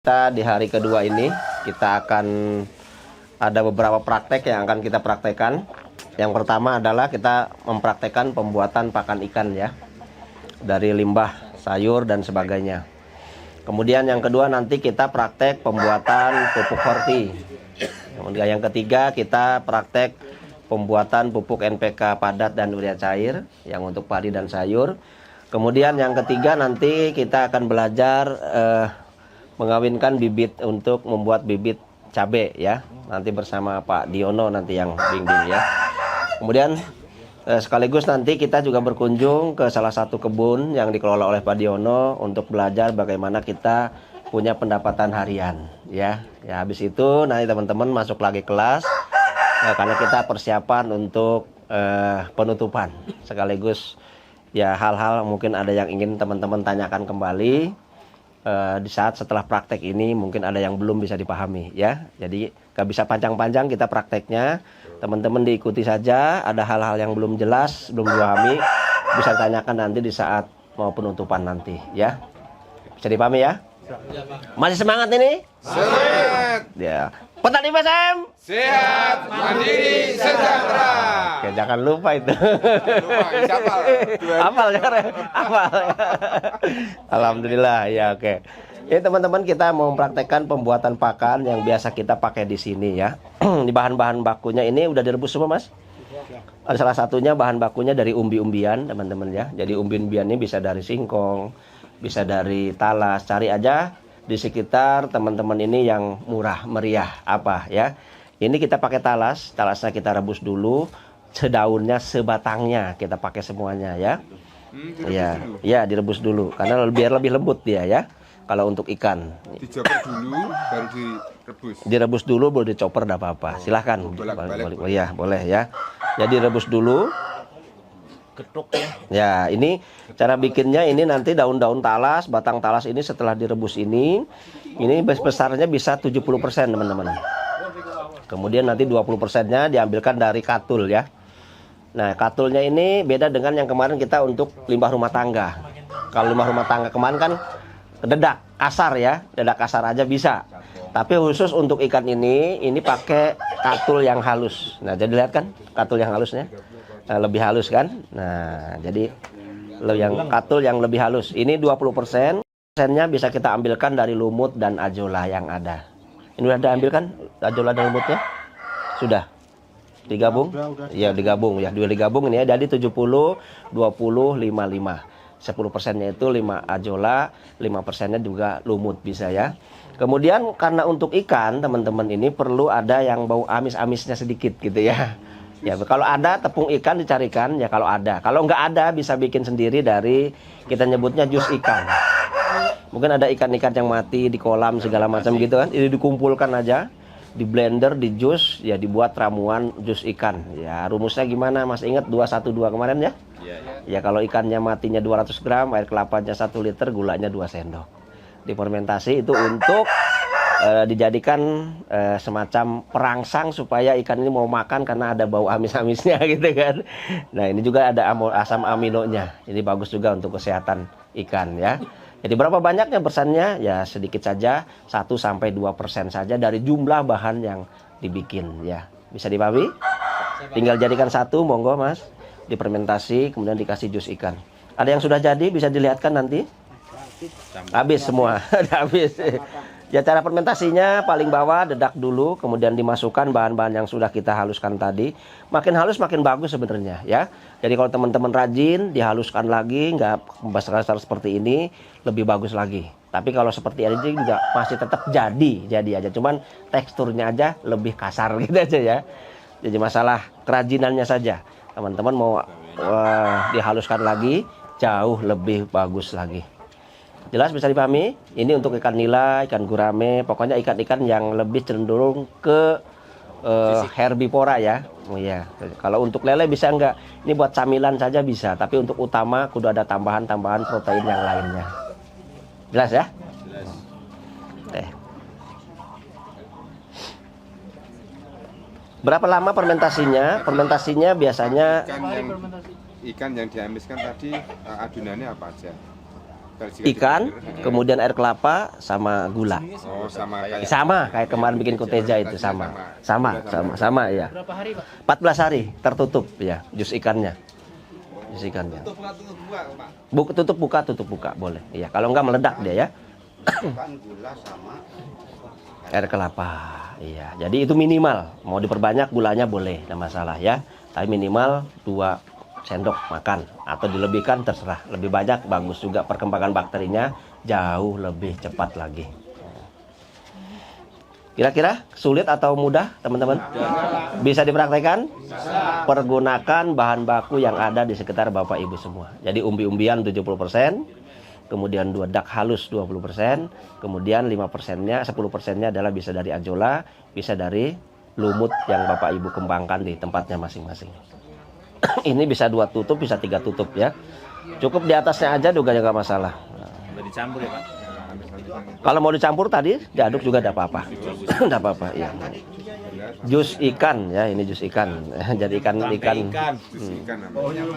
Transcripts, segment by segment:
Kita di hari kedua ini kita akan ada beberapa praktek yang akan kita praktekkan. Yang pertama adalah kita mempraktekkan pembuatan pakan ikan ya, dari limbah sayur dan sebagainya. Kemudian yang kedua nanti kita praktek pembuatan pupuk horti. Kemudian yang ketiga kita praktek pembuatan pupuk NPK padat dan urea cair yang untuk padi dan sayur. Kemudian yang ketiga nanti kita akan belajar mengawinkan bibit untuk membuat bibit cabai ya, nanti bersama Pak Diono nanti yang bimbing ya. Kemudian sekaligus nanti kita juga berkunjung ke salah satu kebun yang dikelola oleh Pak Diono untuk belajar bagaimana kita punya pendapatan harian ya. Ya habis itu nanti teman-teman masuk lagi kelas karena kita persiapan untuk penutupan sekaligus ya, hal-hal mungkin ada yang ingin teman-teman tanyakan kembali. Di saat setelah praktek ini mungkin ada yang belum bisa dipahami ya, jadi gak bisa panjang-panjang kita prakteknya, teman-teman diikuti saja. Ada hal-hal yang belum jelas, belum dipahami, bisa tanyakan nanti di saat mau penutupan nanti ya. Bisa dipahami ya? Masih semangat ini? Semangat Ya. Petani BSM sehat, mandiri, sejahtera. Oke, jangan lupa itu. Lupa, siapa? Hafal ya? Hafal. Alhamdulillah ya, oke. Ini teman-teman kita mau mempraktekkan pembuatan pakan yang biasa kita pakai di sini ya. Di bahan-bahan bakunya ini udah direbus semua Mas? Ada salah satunya bahan bakunya dari umbi-umbian teman-teman ya. Jadi umbi-umbian ini bisa dari singkong, bisa dari talas. Cari aja di sekitar teman-teman ini yang murah meriah apa ya. Ini kita pakai talas, talasnya kita rebus dulu, sedaunnya sebatangnya kita pakai semuanya ya. Ya direbus dulu karena biar lebih lembut dia ya. Kalau untuk ikan Dicoper dulu baru direbus. direbus dulu, baru dicoper enggak apa-apa. Silahkan. Oh iya boleh ya. Jadi rebus dulu. Getuk ya. Ya, ini cara bikinnya. Ini nanti daun-daun talas, batang talas ini setelah direbus ini besarnya bisa 70% teman-teman. Kemudian nanti 20%-nya diambilkan dari katul ya. Nah, katulnya ini beda dengan yang kemarin kita untuk limbah rumah tangga. Kalau limbah rumah tangga kemarin kan dedak kasar ya, dedak kasar aja bisa. Tapi khusus untuk ikan ini pakai katul yang halus. Nah, jadi lihat kan katul yang halusnya. Lebih halus kan. Nah jadi yang katul yang lebih halus ini 20%. Persennya bisa kita ambilkan dari lumut dan ajola yang ada. Ini udah diambilkan ajola dan lumutnya? Sudah digabung? Iya digabung ya, dua digabung ini ya. Jadi 70 20 55. 10%-nya itu 5 ajola, 5%-nya juga lumut bisa ya. Kemudian karena untuk ikan teman-teman ini perlu ada yang bau amis-amisnya sedikit gitu ya. Ya, kalau ada tepung ikan dicarikan ya, kalau ada. Kalau nggak ada bisa bikin sendiri dari, kita nyebutnya jus ikan. Mungkin ada ikan-ikan yang mati di kolam segala macam gitu kan. Ini dikumpulkan aja, di blender, di jus, ya dibuat ramuan jus ikan. Ya, rumusnya gimana? Mas ingat 212 kemarin ya? Ya, kalau ikannya matinya 200 gram, air kelapanya 1 liter, gulanya 2 sendok. Difermentasi itu untuk dijadikan semacam perangsang supaya ikan ini mau makan karena ada bau amis-amisnya gitu kan. Nah ini juga ada asam aminonya, ini bagus juga untuk kesehatan ikan ya. Jadi berapa banyaknya persennya? Ya sedikit saja, 1-2% saja dari jumlah bahan yang dibikin ya. Bisa dipahami? Tinggal jadikan satu, monggo Mas, difermentasi kemudian dikasih jus ikan. Ada yang sudah jadi bisa dilihatkan nanti? Habis semua. Habis. Ya cara fermentasinya paling bawah dedak dulu, kemudian dimasukkan bahan-bahan yang sudah kita haluskan tadi. Makin halus makin bagus sebenarnya ya. Jadi kalau teman-teman rajin dihaluskan lagi, nggak kasar seperti ini, lebih bagus lagi. Tapi kalau seperti ini juga masih tetap jadi aja. Cuman teksturnya aja lebih kasar gitu aja ya. Jadi masalah kerajinannya saja. Teman-teman mau dihaluskan lagi, jauh lebih bagus lagi. Jelas bisa dipahami? Ini untuk ikan nila, ikan gurame, pokoknya ikan-ikan yang lebih cenderung ke herbivora ya. Oh iya. Kalau untuk lele bisa enggak? Ini buat camilan saja bisa, tapi untuk utama kudu ada tambahan-tambahan protein yang lainnya. Jelas ya? Jelas. Berapa lama fermentasinya? Fermentasinya biasanya Ikan yang dihamiskan tadi adunannya apa aja? ikan, kemudian air kelapa sama gula. Oh, sama kayak Sama kayak kemarin bikin koteja itu sama ya. Berapa hari, Pak? 14 hari tertutup ya jus ikannya. Jus ikannya. Tutup buka boleh. Iya, kalau enggak meledak dia ya. Gula sama Air kelapa. Iya, jadi itu minimal. Mau diperbanyak gulanya boleh, enggak masalah ya. Tapi minimal 2 sendok makan atau dilebihkan terserah. Lebih banyak bagus juga, perkembangan bakterinya jauh lebih cepat lagi. Kira-kira sulit atau mudah teman-teman? Bisa dipraktekkan? Pergunakan bahan baku yang ada di sekitar Bapak Ibu semua. Jadi umbi-umbian 70%, kemudian 2 dak halus 20%, kemudian 5%-nya, 10%-nya adalah bisa dari ajola, bisa dari lumut yang Bapak Ibu kembangkan di tempatnya masing-masing. Ini bisa 2 tutup, bisa 3 tutup ya. Cukup di atasnya aja juga nggak masalah. Udah dicampur ya, Pak? Kalau mau dicampur tadi diaduk juga tidak apa-apa. Tidak apa-apa ya. Jus ikan ya, ini jus ikan. Jadi ikan. ikan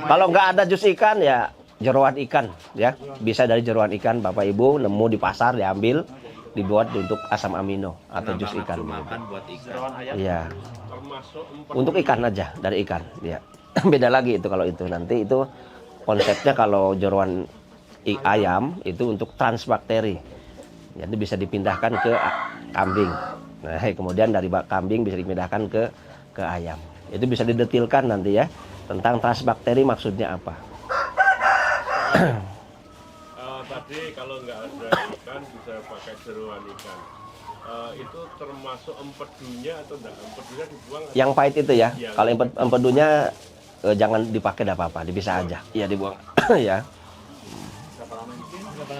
Kalau nggak ada jus ikan ya jeroan ikan ya. Bisa dari jeroan ikan Bapak Ibu nemu di pasar diambil, dibuat untuk asam amino atau jus ikan. Makan buat ikan. Iya. Untuk ikan aja, dari ikan ya. Beda lagi itu kalau itu nanti itu konsepnya kalau jeroan ayam itu untuk transbakteri. Jadi bisa dipindahkan ke kambing. Nah, kemudian dari kambing bisa dipindahkan ke ayam. Itu bisa didetilkan nanti ya tentang transbakteri maksudnya apa. Tadi kalau nggak ada ikan bisa pakai jeroan ikan. Itu termasuk empedunya atau enggak? Empedunya dibuang atau Yang pahit itu ya. Iya. Kalau empedunya jangan dipakai, tidak apa-apa, bisa aja. Iya dibuang ya.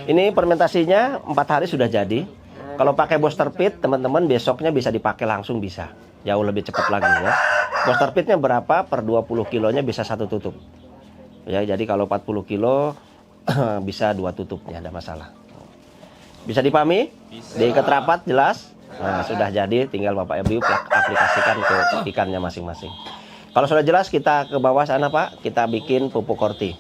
Ini fermentasinya 4 hari sudah jadi. Kalau pakai booster pit teman-teman besoknya bisa dipakai langsung, bisa jauh lebih cepat lagi ya. Booster pitnya berapa? Per 20 kilonya bisa 1 tutup ya. Jadi kalau 40 kilo bisa 2 tutupnya, ada masalah. Bisa dipahami? Diikat rapat jelas. Nah, sudah jadi, tinggal Bapak Ibu aplikasikan ke ikannya masing-masing. Kalau sudah jelas kita ke bawah sana Pak, kita bikin pupuk korti.